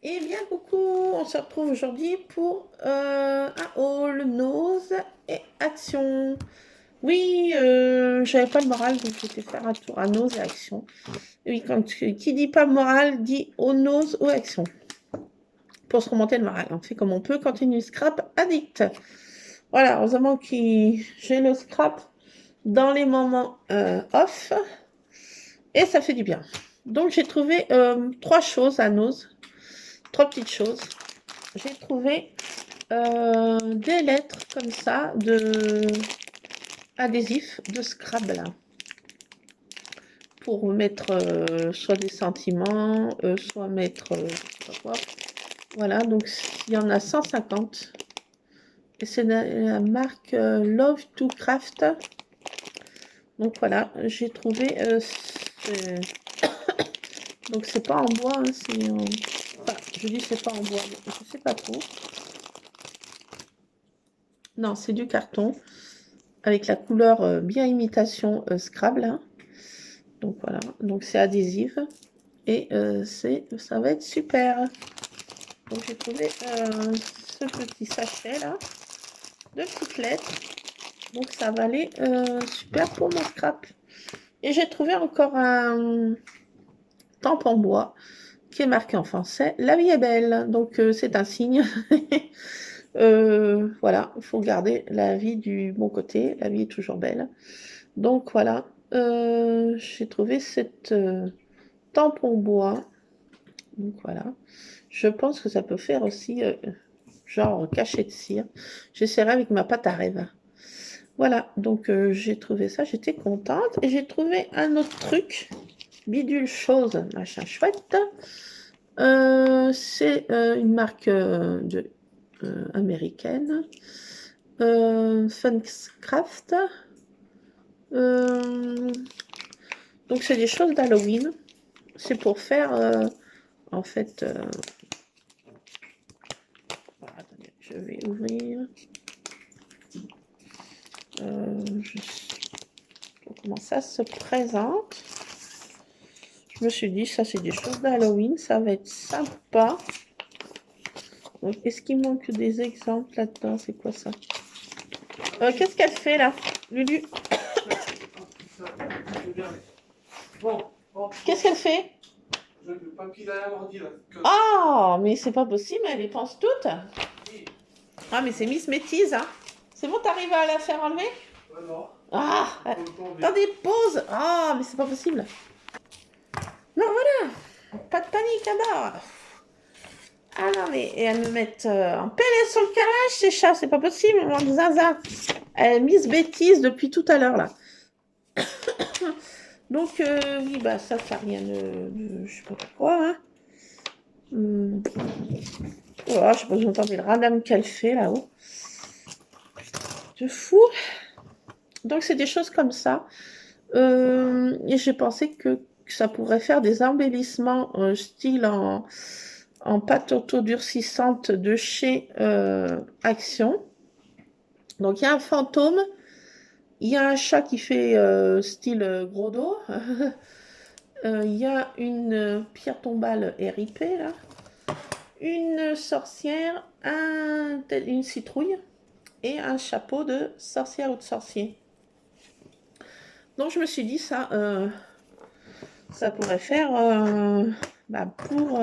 Eh bien, coucou, on se retrouve aujourd'hui pour un haul, nose et action. Oui, j'avais pas le moral, donc j'étais faire un tour à nose et action. Oui, qui dit pas moral dit au nose ou action. Pour se remonter le moral, on fait comme on peut quand une scrap addict. Voilà, heureusement que j'ai le scrap dans les moments off et ça fait du bien. Donc j'ai trouvé trois choses à nose, trois petites choses. J'ai trouvé des lettres comme ça de adhésifs de Scrabble pour mettre soit des sentiments, soit mettre je sais pas quoi. Voilà, donc il y en a 150 et c'est la marque Love to Craft. Donc voilà, j'ai trouvé donc c'est pas en bois, hein, c'est en... Enfin, je dis c'est pas en bois, mais je sais pas trop. Non, c'est du carton avec la couleur bien imitation Scrabble, hein. Donc voilà, donc c'est adhésif et ça va être super. Donc j'ai trouvé ce petit sachet là de petites lettres, donc ça va aller super pour mon scrap. Et j'ai trouvé encore un tampon bois qui est marqué en français la vie est belle, donc c'est un signe. Voilà, il faut garder la vie du bon côté, la vie est toujours belle. Donc voilà, j'ai trouvé cette tampon bois. Donc voilà, je pense que ça peut faire aussi genre cachet de cire. J'essaierai avec ma pâte à rêve. Voilà, donc j'ai trouvé ça, j'étais contente. Et j'ai trouvé un autre truc, bidule chose, machin chouette. C'est une marque américaine, Funkcraft. Donc c'est des choses d'Halloween. C'est pour faire en fait... attendez, je vais ouvrir. Je sais pas comment ça se présente. Je me suis dit, ça c'est des choses d'Halloween, ça va être sympa. Donc, est-ce qu'il manque des exemples là-dedans? C'est quoi ça? Qu'est-ce qu'elle fait là, Lulu? Qu'est-ce qu'elle fait? Ah, mais c'est pas possible, elle les pense toutes. Ah, mais c'est Miss Métise, hein. C'est bon, t'arrives à la faire enlever? Ah, attendez, pause. Ah, mais c'est pas possible. Non, voilà. Pas de panique là-bas. Ah non, mais et elles me mettent en PLS sur le carrelage, ces chats, c'est pas possible, mon zinzin. Elle Miss Bêtise depuis tout à l'heure, là. Donc, oui, bah ça rien de je sais pas quoi, hein. Voilà, je sais pas si vous entendez le radam qu'elle fait là-haut. De fou. Donc, c'est des choses comme ça. Et j'ai pensé que ça pourrait faire des embellissements style en pâte auto-durcissante de chez Action. Donc, il y a un fantôme. Il y a un chat qui fait style gros dos. Il y a une pierre tombale RIP là. Une sorcière, une citrouille et un chapeau de sorcière ou de sorcier. Donc je me suis dit ça pourrait faire pour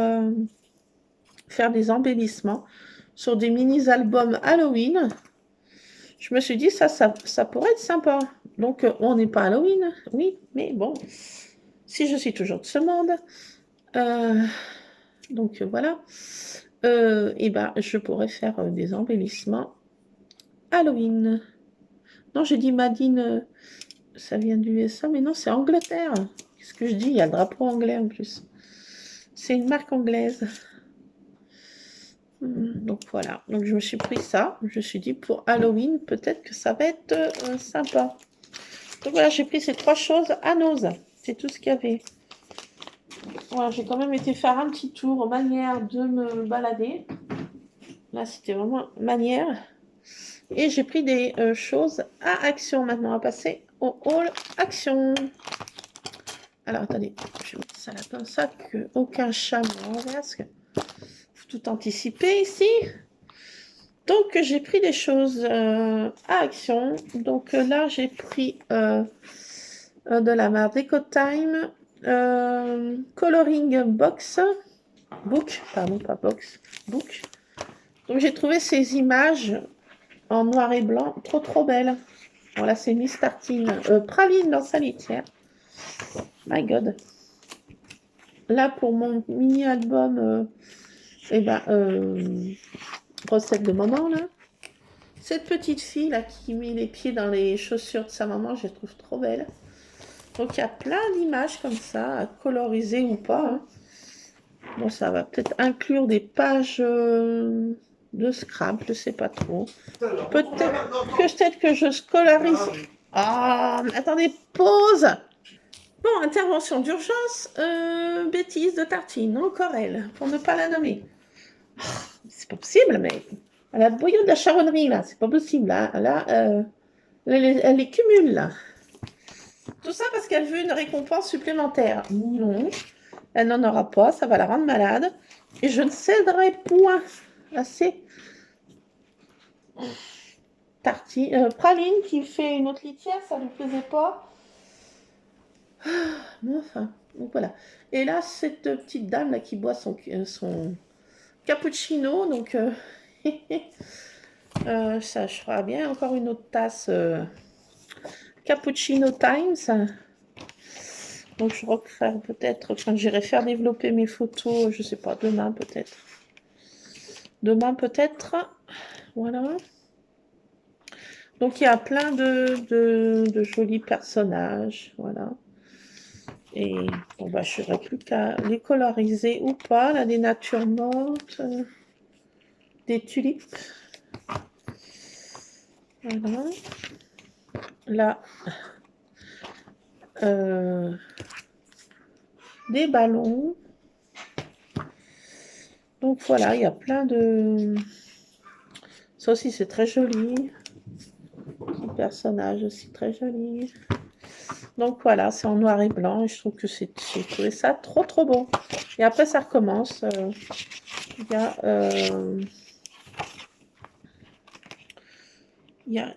faire des embellissements sur des mini-albums Halloween. Je me suis dit ça pourrait être sympa. Donc on n'est pas Halloween, oui, mais bon, si je suis toujours de ce monde, donc voilà, et ben je pourrais faire des embellissements Halloween. Non, j'ai dit Madine, ça vient du USA, mais non, c'est Angleterre. Qu'est-ce que je dis? Il y a le drapeau anglais en plus. C'est une marque anglaise. Donc voilà, donc je me suis pris ça. Je me suis dit pour Halloween, peut-être que ça va être sympa. Donc voilà, j'ai pris ces 3 choses à Nose. C'est tout ce qu'il y avait. Voilà, j'ai quand même été faire un petit tour aux manières de me balader. Là, c'était vraiment manière. Et j'ai pris des choses à Action. Maintenant, on va passer au hall Action. Alors, attendez, je vais mettre ça là comme ça, que aucun chat me renverse. Faut tout anticiper ici. Donc, j'ai pris des choses à Action. Donc là, j'ai pris de la marque Decotime, Coloring Box, Book, pardon, pas Box, Book. Donc, j'ai trouvé ces images en noir et blanc, trop belles. Voilà, c'est Miss Tartine, Praline dans sa litière. My God. Là, pour mon mini-album, recette de maman, là. Cette petite fille, là, qui met les pieds dans les chaussures de sa maman, je la trouve trop belle. Donc, il y a plein d'images comme ça, à coloriser ou pas. Hein. Bon, ça va peut-être inclure des pages de Scrabble, je sais pas trop. Peut-être que je scolarise. Ah, attendez, pause. Bon, intervention d'urgence, bêtise de Tartine, encore elle, pour ne pas la nommer. Oh, c'est pas possible, mais elle a le boyau de la charonnerie, là, c'est pas possible, là, elle les cumule, là. Tout ça parce qu'elle veut une récompense supplémentaire. Non, elle n'en aura pas, ça va la rendre malade, et je ne céderai point à ces Tartine. Praline qui fait une autre litière, ça ne lui plaisait pas. Enfin, donc voilà. Et là, cette petite dame là qui boit son cappuccino, donc ça, je ferai bien encore une autre tasse Cappuccino Times. Donc je referai peut-être quand j'irai faire développer mes photos, je sais pas, demain peut-être. Demain peut-être. Voilà. Donc il y a plein de jolis personnages. Voilà. Et bon, bah, je n'aurai plus qu'à les coloriser ou pas. Là, des natures mortes, des tulipes. Voilà. Là, des ballons. Donc voilà, il y a plein de... Ça aussi, c'est très joli. Petit personnage aussi très joli. Donc voilà, c'est en noir et blanc et je trouve que j'ai trouvé ça trop beau. Et après, ça recommence. Il y a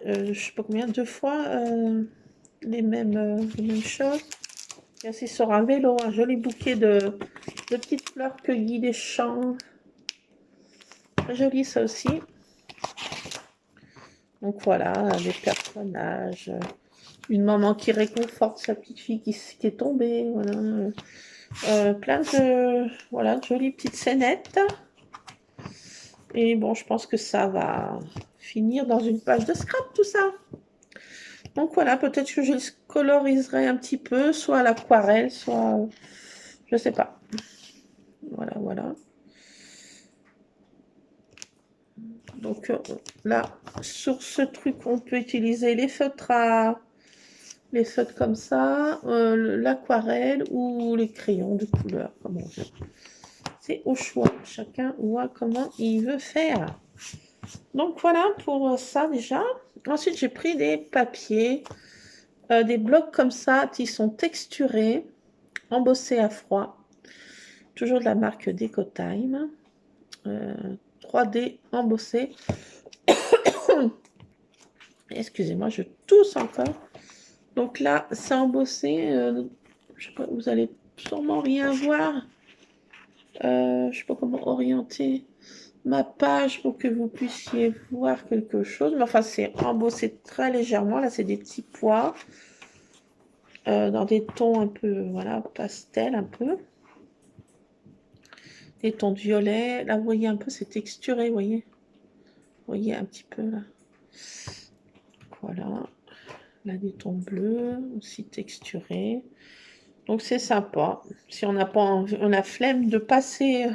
je sais pas combien, 2 fois les mêmes choses. Et ainsi sur un vélo, un joli bouquet de petites fleurs cueillies des champs. Très joli ça aussi. Donc voilà, des personnages. Une maman qui réconforte sa petite fille qui est tombée. Voilà. Plein de, voilà, de jolies petites scénettes. Et bon, je pense que ça va finir dans une page de scrap tout ça. Donc voilà, peut-être que je le coloriserai un petit peu, soit à l'aquarelle, soit... je sais pas. Voilà. Donc là, sur ce truc, on peut utiliser les feutres comme ça, l'aquarelle ou les crayons de couleur, comme on veut. C'est au choix, chacun voit comment il veut faire. Donc voilà pour ça déjà. Ensuite, j'ai pris des papiers, des blocs comme ça qui sont texturés, embossés à froid. Toujours de la marque Decotime. 3D embossé. Excusez-moi, je tousse encore. Donc là, c'est embossé. Je sais pas, vous allez sûrement rien voir. Je sais pas comment orienter ma page pour que vous puissiez voir quelque chose. Mais enfin, c'est embossé très légèrement. Là, c'est des petits pois. Dans des tons un peu, voilà, pastel un peu. Des tons de violet. Là, vous voyez un peu, c'est texturé, vous voyez. Vous voyez un petit peu là. Voilà. Là, des tons bleus, aussi texturés. Donc, c'est sympa. Si on n'a pas envie, on a flemme de passer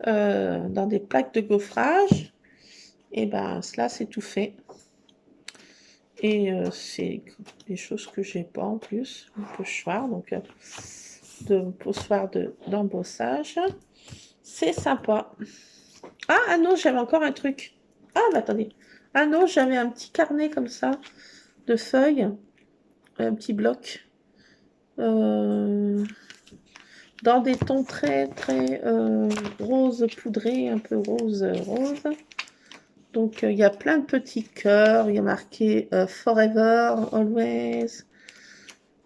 dans des plaques de gaufrage, et ben, cela, c'est tout fait. Et c'est des choses que j'ai pas en plus. Un pochoir, donc de pochoir d'embossage. C'est sympa. Ah non, j'avais encore un truc. Ah, bah attendez. Ah non, j'avais un petit carnet comme ça, de feuilles. Un petit bloc. Dans des tons très rose poudré, un peu rose. Donc il y a plein de petits cœurs, il y a marqué Forever, Always,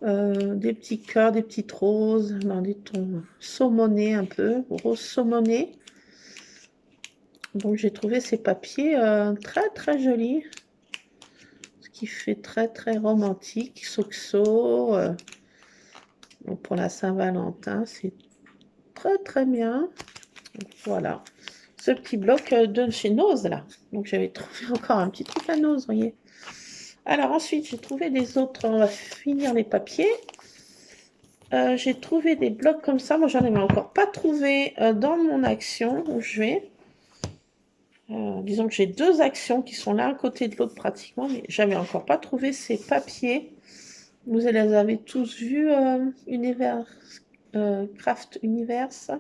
des petits cœurs, des petites roses, dans des tons saumonés un peu, rose saumoné. Donc j'ai trouvé ces papiers très jolis, ce qui fait très romantique, Soxo. Donc pour la Saint-Valentin, c'est très bien. Donc, voilà. Ce petit bloc de chez Nose là. Donc j'avais trouvé encore un petit truc à Nose, vous voyez. Alors ensuite, j'ai trouvé des autres. On va finir les papiers. J'ai trouvé des blocs comme ça. Moi, j'en avais encore pas trouvé dans mon action où je vais. Disons que j'ai deux actions qui sont l'un à côté de l'autre pratiquement, mais j'avais encore pas trouvé ces papiers. Vous les avez tous vus, Craft Universe,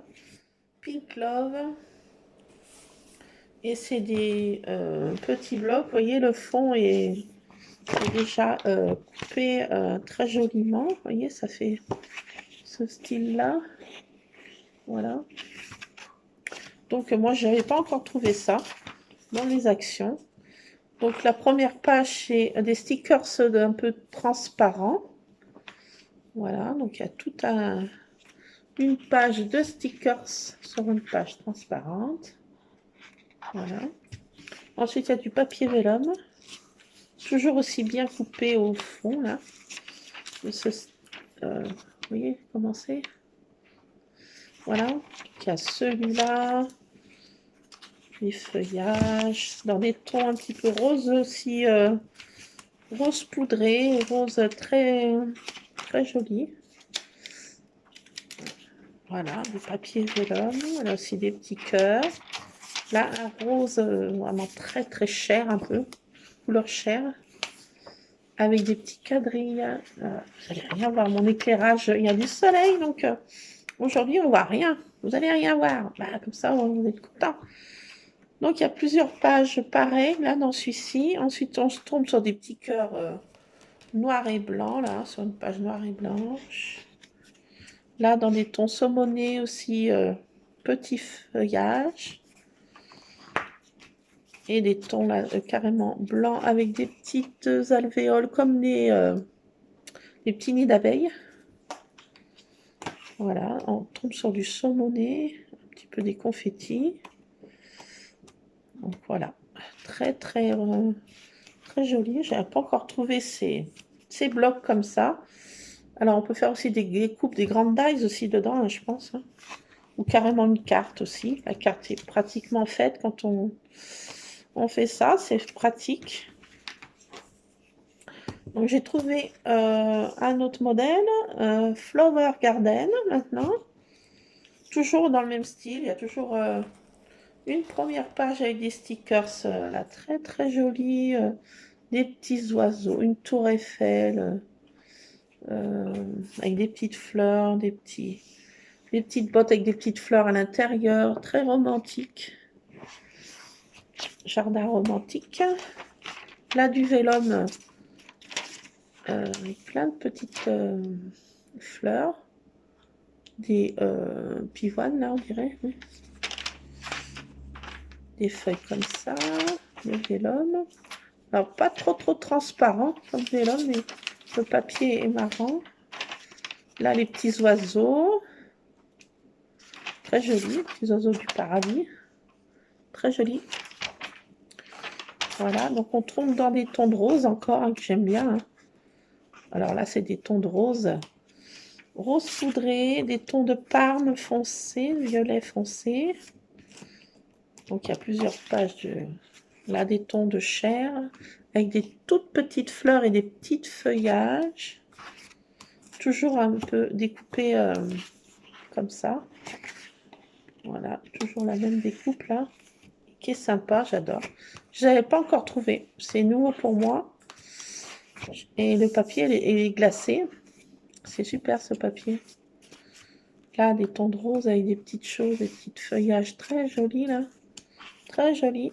Pink Love. Et c'est des petits blocs. Vous voyez, le fond est déjà coupé très joliment. Vous voyez, ça fait ce style-là. Voilà. Donc, moi, je n'avais pas encore trouvé ça dans les actions. Donc, la première page, c'est des stickers un peu transparents. Voilà. Donc, il y a toute une page de stickers sur une page transparente. Voilà. Ensuite, il y a du papier vélum. Toujours aussi bien coupé au fond, là. Vous voyez comment c'est? Voilà. Il y a celui-là. Les feuillages. Dans des tons un petit peu rose aussi. Rose poudré. Rose très joli. Voilà. Du papier vélum. Voilà aussi des petits cœurs. Là, un rose vraiment très cher un peu. Couleur chair. Avec des petits quadrilles. Vous n'allez rien voir. Mon éclairage, il y a du soleil. Donc, aujourd'hui, on voit rien. Vous n'allez rien voir. Bah, comme ça, vous êtes content. Donc, il y a plusieurs pages pareilles, là, dans celui-ci. Ensuite, on se tombe sur des petits cœurs noirs et blancs, là, sur une page noire et blanche. Là, dans des tons saumonés aussi, petits feuillages. Et des tons, là, carrément blancs, avec des petites alvéoles, comme des petits nids d'abeilles. Voilà, on tombe sur du saumoné, un petit peu des confettis. Donc voilà, très joli. J'ai pas encore trouvé ces blocs comme ça. Alors on peut faire aussi des coupes, des grandes dies aussi dedans, hein, je pense. Hein. Ou carrément une carte aussi. La carte est pratiquement faite quand on fait ça, c'est pratique. Donc j'ai trouvé un autre modèle, Flower Garden maintenant. Toujours dans le même style, il y a toujours une première page avec des stickers là, très jolis, des petits oiseaux, une tour Eiffel, avec des petites fleurs, des petites bottes avec des petites fleurs à l'intérieur, très romantique. Jardin romantique. Là, du vélum, avec plein de petites fleurs. Des pivoines, là, on dirait. Oui. Des feuilles comme ça. Le vélum. Alors, pas trop transparent comme vélum, mais le papier est marrant. Là, les petits oiseaux. Très jolis, les petits oiseaux du paradis. Très jolis. Voilà, donc on tombe dans des tons de rose encore, hein, que j'aime bien. Hein. Alors là, c'est des tons de rose. Rose poudré, des tons de parme foncé, violet foncé. Donc il y a plusieurs pages Là, des tons de chair avec des toutes petites fleurs et des petits feuillages. Toujours un peu découpé comme ça. Voilà, toujours la même découpe là. Qui est sympa, j'adore. Je n'avais pas encore trouvé. C'est nouveau pour moi. Et le papier est glacé. C'est super ce papier. Là, des tons de rose avec des petites choses, des petits feuillages très jolis là. Très jolis.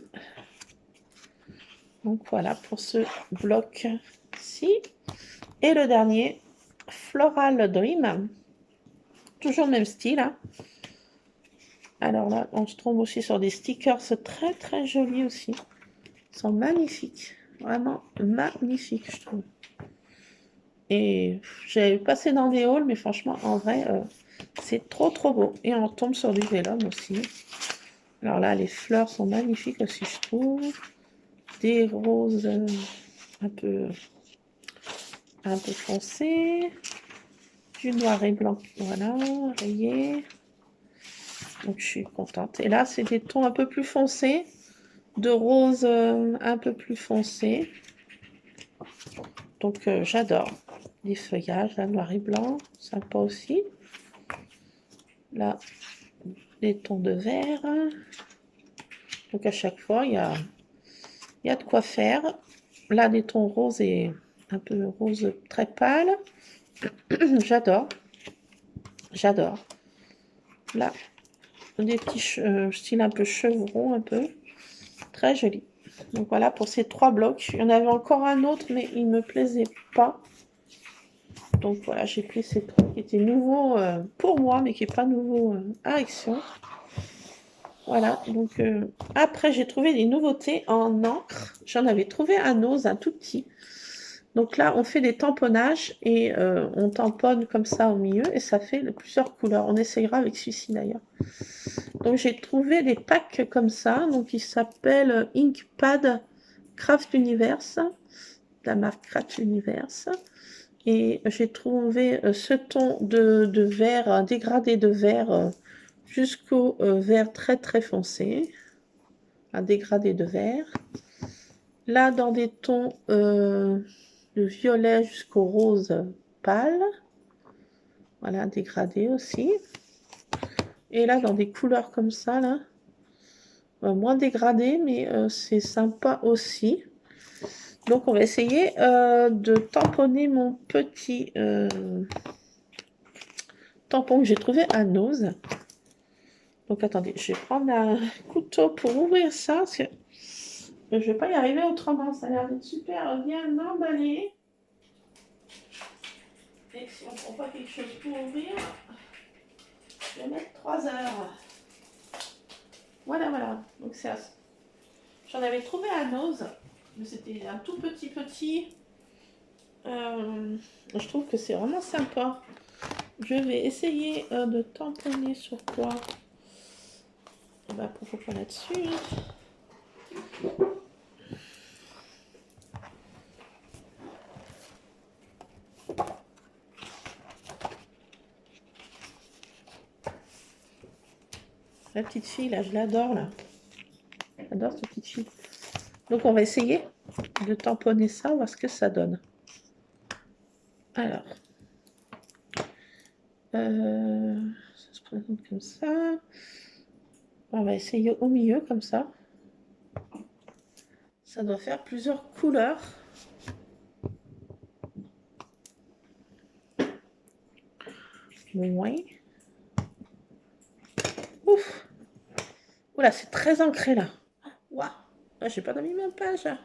Donc voilà pour ce bloc-ci. Et le dernier, Floral Dream. Toujours le même style. Hein. Alors là, on se trouve aussi sur des stickers très très jolis aussi. Ils sont magnifiques. Vraiment magnifiques, je trouve. Et j'avais passé dans des hauls, mais franchement, en vrai, c'est trop trop beau. Et on tombe sur du vélum aussi. Alors là, les fleurs sont magnifiques aussi, je trouve. Des roses un peu foncées. Du noir et blanc, voilà, rayé. Donc je suis contente. Et là, c'est des tons un peu plus foncés. De rose un peu plus foncé. Donc j'adore. Les feuillages, là, noir et blanc, sympa aussi. Là, des tons de vert. Donc à chaque fois, il y a de quoi faire. Là, des tons roses et un peu rose très pâle. J'adore. J'adore. Là, des petits style un peu chevron, un peu. Très joli. Donc voilà pour ces 3 blocs. Il y en avait encore un autre, mais il ne me plaisait pas. Donc voilà, j'ai pris ces 3 qui étaient nouveaux pour moi, mais qui n'est pas nouveau à Action. Voilà, donc après j'ai trouvé des nouveautés en encre. J'en avais trouvé un ose, un tout petit. Donc là, on fait des tamponnages et on tamponne comme ça au milieu et ça fait plusieurs couleurs. On essayera avec celui-ci d'ailleurs. Donc j'ai trouvé des packs comme ça. Donc il s'appelle Inkpad Craft Universe, la marque Craft Universe. Et j'ai trouvé ce ton de vert, un dégradé de vert jusqu'au vert très très foncé. Un dégradé de vert. Là, dans des tons de violet jusqu'au rose pâle. Voilà, dégradé aussi. Et là, dans des couleurs comme ça, là. Moins dégradé, mais c'est sympa aussi. Donc, on va essayer de tamponner mon petit tampon que j'ai trouvé à Nose. Donc, attendez, je vais prendre un couteau pour ouvrir ça, parce que je ne vais pas y arriver autrement. Ça a l'air d'être super bien emballé. Et si on ne prend pas quelque chose pour ouvrir, je vais mettre 3 heures. Voilà, voilà. Donc, c'est assez. J'en avais trouvé à Nose, mais c'était un tout petit. Je trouve que c'est vraiment sympa. Je vais essayer de tamponner sur quoi. Bah, pourquoi pas là-dessus. La petite fille, là, je l'adore, là. J'adore cette petite fille. Donc, on va essayer de tamponner ça, voir ce que ça donne. Alors. Ça se présente comme ça. On va essayer au milieu, comme ça. Ça doit faire plusieurs couleurs. Oui. Ouf. Oula, c'est très ancré, là. Waouh. Ah, j'ai pas mis ma page, là.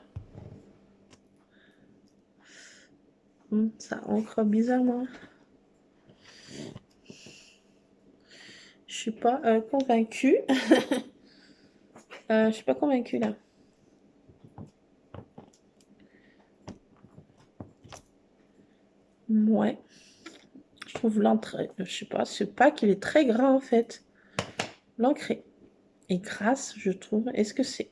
Ça ancre bizarrement. Je suis pas convaincue. Je suis pas convaincue là. Ouais. Je trouve l'entrée. Je sais pas. Ce pack il est très gras en fait. L'encre est grasse, je trouve. Est-ce que c'est.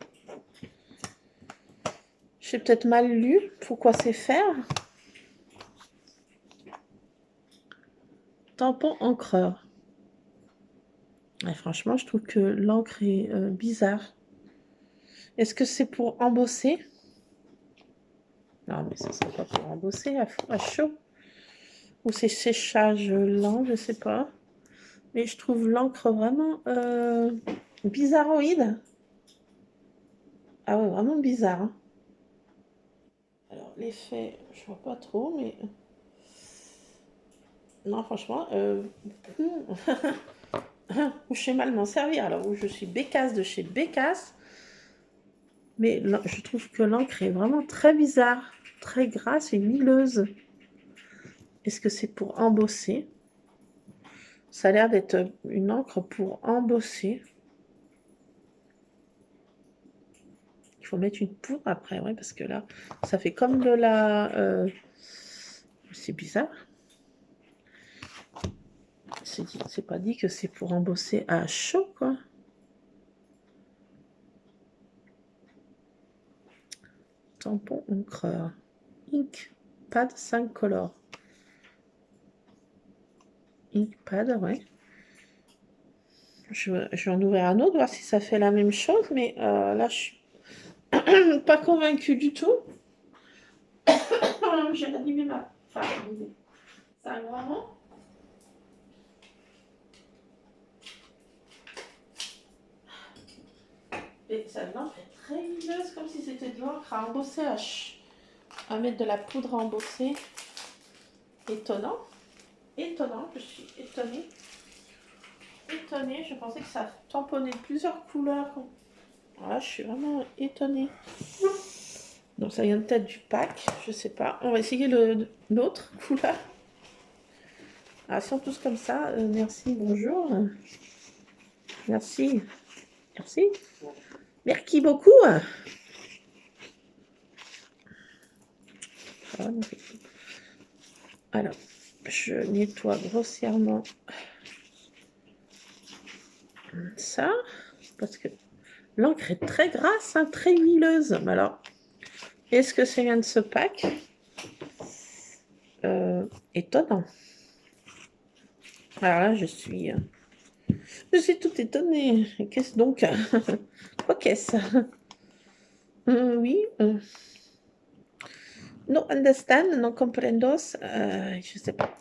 J'ai peut-être mal lu. Pourquoi c'est faire. Tampon encreur. Et franchement, je trouve que l'encre est bizarre. Est-ce que c'est pour embosser? Non, mais ça serait pas pour embosser à chaud. Ou c'est séchage lent, je sais pas. Mais je trouve l'encre vraiment bizarroïde. Ah ouais, vraiment bizarre, hein. Alors, l'effet, je vois pas trop, mais... Non, franchement, où je sais mal m'en servir. Alors, où je suis Bécasse de chez Bécasse. Mais je trouve que l'encre est vraiment très bizarre. Très grasse et huileuse. Est-ce que c'est pour embosser? Ça a l'air d'être une encre pour embosser. Il faut mettre une poudre après, ouais, parce que là, ça fait comme de la... c'est bizarre. C'est pas dit que c'est pour embosser à chaud, quoi. Tampon encreur. Ink pad 5 color. Ink pad, ouais. Je vais en ouvrir un autre, voir si ça fait la même chose, mais là, je suis pas convaincue du tout. J'ai animé ma... Enfin, ça a vraiment... Et ça l'encre est très huileuse, comme si c'était de l'encre à embosser à mettre de la poudre à embosser. Étonnant. Étonnant, je suis étonnée. Étonnée, je pensais que ça tamponnait plusieurs couleurs. Voilà, je suis vraiment étonnée. Donc ça vient peut-être du pack, je sais pas. On va essayer l'autre couleur. Ah, ils sont tous comme ça. Merci, bonjour. Merci. Merci. Merci beaucoup. Alors, je nettoie grossièrement ça, parce que l'encre est très grasse, hein, très huileuse. Alors, est-ce que ça vient de ce pack? Étonnant. Alors là, je suis tout étonnée. Qu'est-ce donc? Quoi qu'est-ce? Oui. No understand, no comprendos. Je sais pas.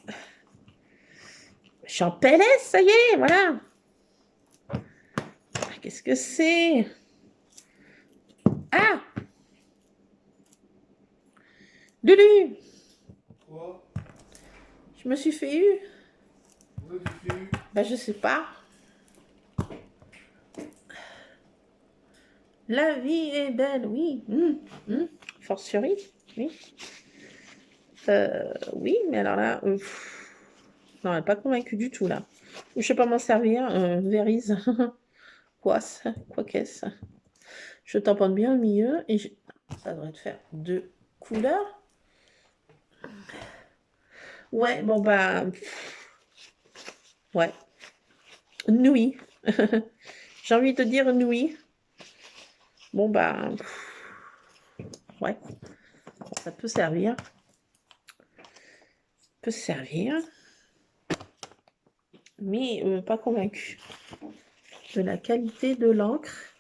Je suis en PLS, ça y est, voilà. Qu'est-ce que c'est? Ah! Lulu! Quoi? Je me suis fait eu. Pourquoi tu fais eu? Bah, je sais pas. La vie est belle, oui. Fortiori, oui. Oui, mais alors là, non, elle n'est pas convaincue du tout, là. Je sais pas m'en servir. Vérise. Quoi qu'est-ce? Je tamponne bien au milieu et ça devrait te faire deux couleurs. Ouais, bon bah... Ouais. Nouille. J'ai envie de dire nouille. Bon bah... Ouais. Ça peut servir. Peut servir. Mais pas convaincu de la qualité de l'encre.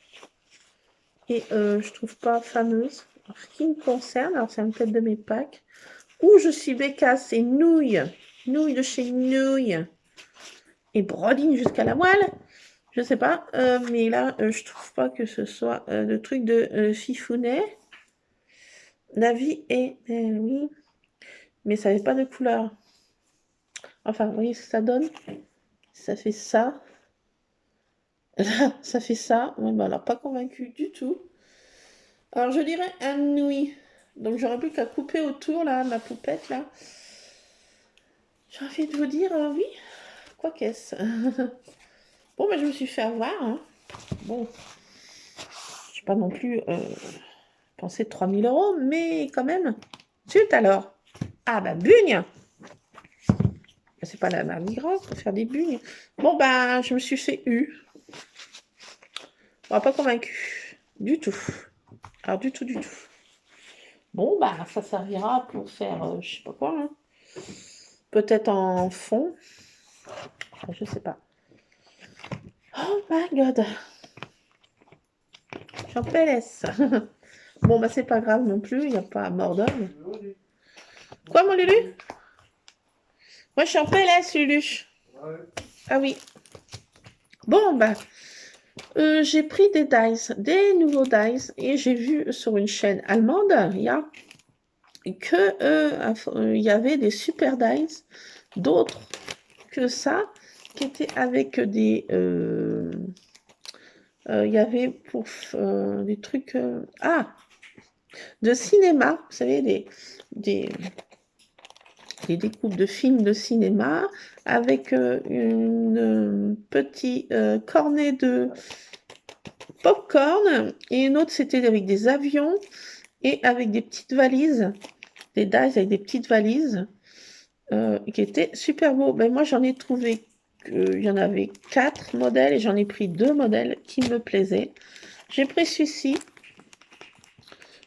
Et je trouve pas fameuse. En ce qui me concerne, alors c'est un peut-être de mes packs. Où je suis Bécasse, c'est nouille. Nouille de chez Nouille. Et brodine jusqu'à la moelle. Je sais pas. Mais là, je trouve pas que ce soit le truc de Fifounet. La vie est... oui. Mais ça n'avait pas de couleur. Enfin, vous voyez ce que ça donne? Ça fait ça. Là, ça fait ça. Ouais, bah alors, pas convaincu du tout. Alors, je dirais un nouille. Donc, j'aurais plus qu'à couper autour, là, de la poupette, là. J'ai envie de vous dire, oui, quoi qu'est-ce. Bon, bah, je me suis fait avoir, hein. Bon, je n'ai pas non plus pensé 3000 €, mais quand même. Zut, alors. Ah, bah, bugne. C'est pas la Mardi Gras pour faire des bugnes. Bon, bah, je me suis fait eu. Bon, pas convaincu. Du tout. Alors, du tout, du tout. Bon, bah, ça servira pour faire, je sais pas quoi, hein. Peut-être en fond. Enfin, je sais pas. Oh my god. Je suis en PLS. Bon, bah, c'est pas grave non plus, il n'y a pas à mordre. Quoi, mon Lulu? Moi, je suis en PLS, Lulu. Ouais. Ah oui. Bon, bah, j'ai pris des dice, des nouveaux dice, et j'ai vu sur une chaîne allemande, il y a que il y avait des super dice, d'autres que ça, qui étaient avec des... il y avait pour des trucs... de cinéma, vous savez, des, des découpes de films de cinéma avec une petit cornet de popcorn et une autre c'était avec des avions et avec des petites valises, des dice avec des petites valises qui étaient super beaux. Ben, moi j'en ai trouvé il y en avait 4 modèles et j'en ai pris 2 modèles qui me plaisaient. J'ai pris celui-ci.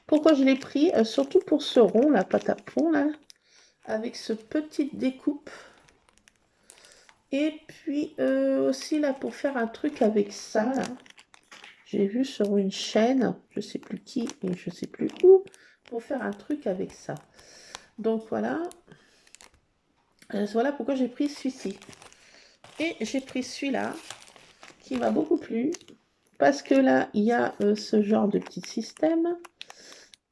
Pourquoi je l'ai pris? Surtout pour ce rond, la pâte à pont là, avec ce petite découpe. Et puis aussi là pour faire un truc avec ça, là. J'ai vu sur une chaîne, je sais plus qui et je sais plus où, pour faire un truc avec ça. Donc voilà. Voilà pourquoi j'ai pris celui-ci. Et j'ai pris celui-là, qui m'a beaucoup plu, parce que là, il y a ce genre de petit système,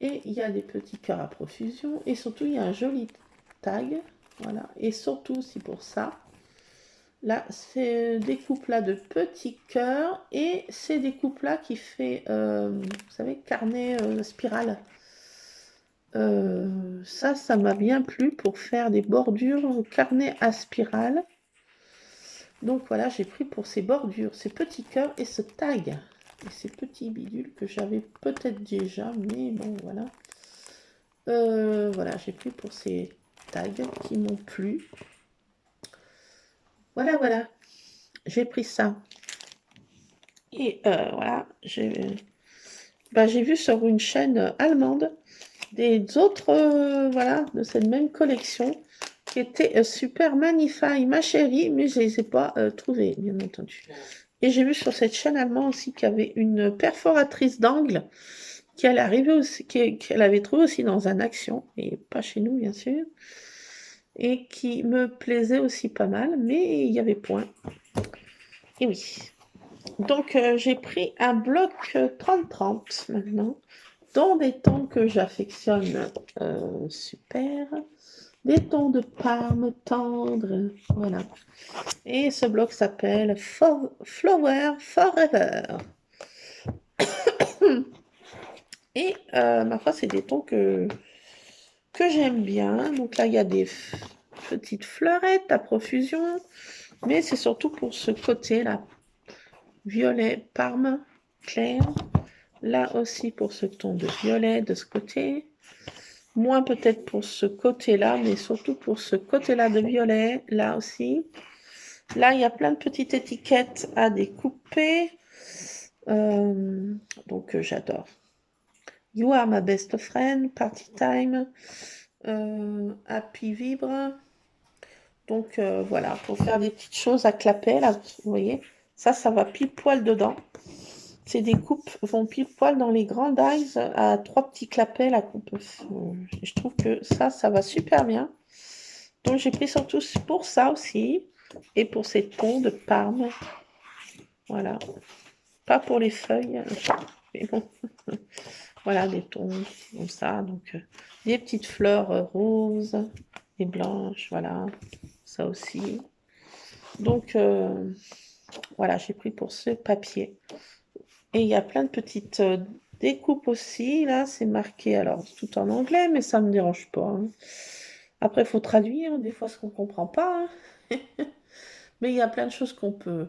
et il y a des petits cœurs à profusion, et surtout, il y a un joli tag, voilà, et surtout, c'est pour ça, là, c'est des coupes-là de petits cœurs, et c'est des coupes-là qui fait, vous savez, carnet spirale. Ça m'a bien plu pour faire des bordures carnet à spirale. Donc voilà, j'ai pris pour ces bordures, ces petits cœurs et ce tag. Et ces petits bidules que j'avais peut-être déjà, mais bon, voilà. Voilà, j'ai pris pour ces tags qui m'ont plu. Voilà, voilà. J'ai pris ça. Et voilà, j'ai vu sur une chaîne allemande des autres, voilà, de cette même collection qui étaient super magnifiques, ma chérie, mais je ne les ai pas trouvées, bien entendu. Et j'ai vu sur cette chaîne allemande aussi qu'il y avait une perforatrice d'angle qu'elle arrivait aussi, qu'elle avait trouvée aussi dans un Action, et pas chez nous bien sûr, et qui me plaisait aussi pas mal, mais il y avait point. Et oui. Donc j'ai pris un bloc 30-30 maintenant, dans des tons que j'affectionne super, des tons de Parme tendres, voilà. Et ce bloc s'appelle Flower Forever. Et ma foi, c'est des tons que j'aime bien. Donc là, il y a des petites fleurettes à profusion, mais c'est surtout pour ce côté-là. Violet Parme clair. Là aussi pour ce ton de violet de ce côté. Moins peut-être pour ce côté-là, mais surtout pour ce côté-là de violet, là aussi. Là, il y a plein de petites étiquettes à découper. Donc, j'adore. You are my best friend, party time, happy vibre. Donc, voilà, pour faire des petites choses à clapet, là, vous voyez. Ça va pile poil dedans. Ces découpes vont pile poil dans les grands dies à 3 petits clapets, là, qu'on peut... je trouve que ça va super bien. Donc, j'ai pris surtout pour ça aussi. Et pour ces tons de Parme. Voilà. Pas pour les feuilles, mais bon. Voilà, des tons comme ça. Donc, des petites fleurs roses et blanches, voilà. Ça aussi. Donc, voilà, j'ai pris pour ce papier. Et il y a plein de petites découpes aussi. Là, c'est marqué, alors, tout en anglais, mais ça ne me dérange pas. Hein. Après, il faut traduire, des fois, ce qu'on ne comprend pas. Hein. Mais il y a plein de choses qu'on peut...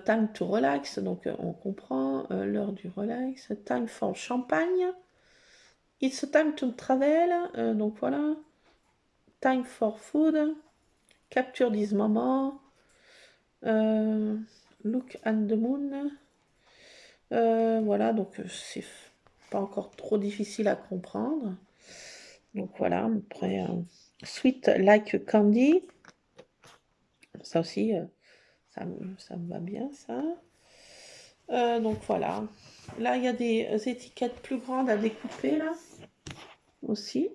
time to relax, donc on comprend l'heure du relax. Time for champagne. It's a time to travel, donc voilà. Time for food. Capture this moment. Look at the moon. Voilà, donc c'est pas encore trop difficile à comprendre. Donc voilà, après, sweet like candy. Ça aussi, ça me va bien, ça. Donc voilà. Là, il y a des étiquettes plus grandes à découper, là, aussi,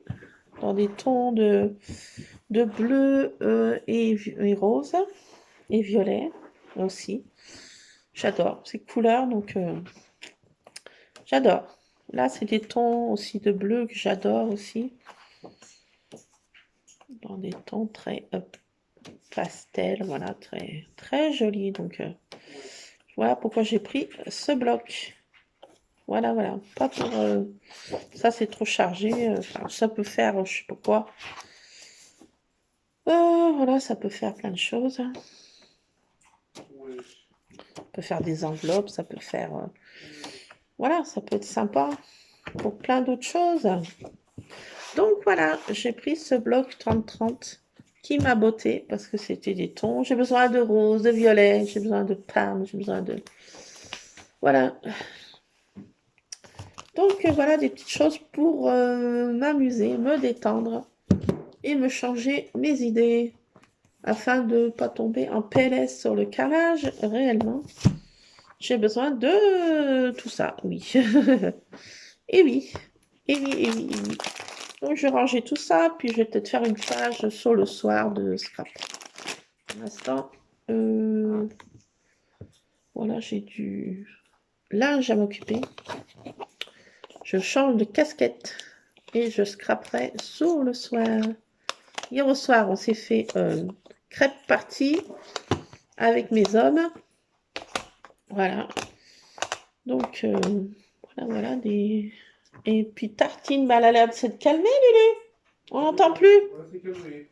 dans des tons de bleu et rose, et violet, aussi. J'adore ces couleurs, donc j'adore. Là, c'est des tons aussi de bleu que j'adore aussi, dans des tons très pastel, voilà, très, très joli. Donc, voilà pourquoi j'ai pris ce bloc. Voilà, voilà. Pas pour... ça, c'est trop chargé. Enfin, ça peut faire, je sais pas quoi. Voilà, ça peut faire plein de choses. Wesh. Ça peut faire des enveloppes, ça peut faire... voilà, ça peut être sympa pour plein d'autres choses. Donc, voilà, j'ai pris ce bloc 30-30 qui m'a botté parce que c'était des tons. J'ai besoin de rose, de violet, j'ai besoin de parme, j'ai besoin de... Voilà. Donc, voilà des petites choses pour m'amuser, me détendre et me changer mes idées afin de ne pas tomber en PLS sur le carrelage réellement. J'ai besoin de tout ça, oui. Et oui, et oui, et oui, et oui. Donc, je vais ranger tout ça, puis je vais peut-être faire une page sur le soir de scrap. Pour l'instant, voilà, j'ai du linge à m'occuper. Je change de casquette et je scraperai sur le soir. Hier au soir, on s'est fait crêpe party avec mes hommes. Voilà. Donc, voilà, voilà, des... Et puis Tartine, bah, elle a l'air de s'être calmée, Lulu. On n'entend plus. On s'est calmé.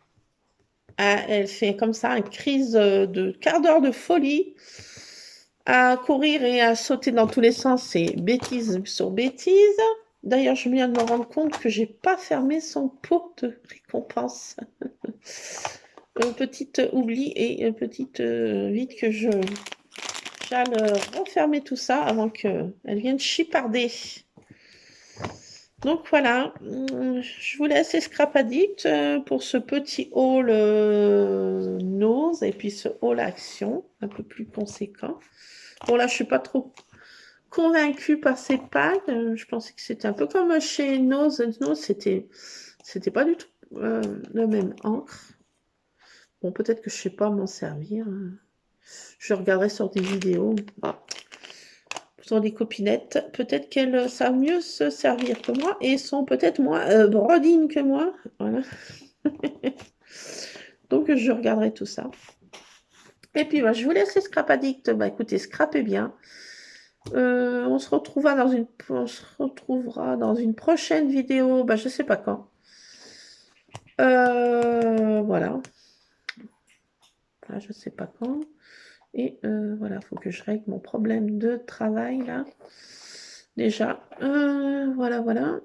Ah, elle fait comme ça une crise de quart d'heure de folie à courir et à sauter dans tous les sens. C'est bêtise sur bêtise. D'ailleurs, je viens de me rendre compte que j'ai pas fermé son pot de récompense. Petite oubli et petite vite que j'aille refermer tout ça avant qu'elle vienne chiparder. Donc voilà, je vous laisse les Scrap Addict pour ce petit haul nose et puis ce haul action un peu plus conséquent. Bon là, je suis pas trop convaincue par ces packs. Je pensais que c'était un peu comme chez Nose. Nose, c'était pas du tout le même encre. Bon, peut-être que je sais pas m'en servir. Je regarderai sur des vidéos. Ah. Sur des copinettes, peut-être qu'elles savent mieux se servir que moi et sont peut-être moins brodines que moi. Voilà. Donc je regarderai tout ça. Et puis bah, je vous laisse les Scrap Addict. Bah écoutez, scrapez bien. On se retrouvera dans une prochaine vidéo. Bah, je sais pas quand. Voilà. Voilà, je sais pas quand. Et voilà, il faut que je règle mon problème de travail là. Déjà. Voilà, voilà.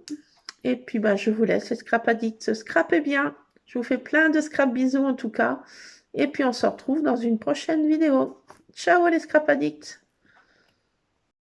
Et puis bah, je vous laisse les Scrap Addicts. Scrapez bien. Je vous fais plein de scrap bisous en tout cas. Et puis on se retrouve dans une prochaine vidéo. Ciao les Scrap Addicts.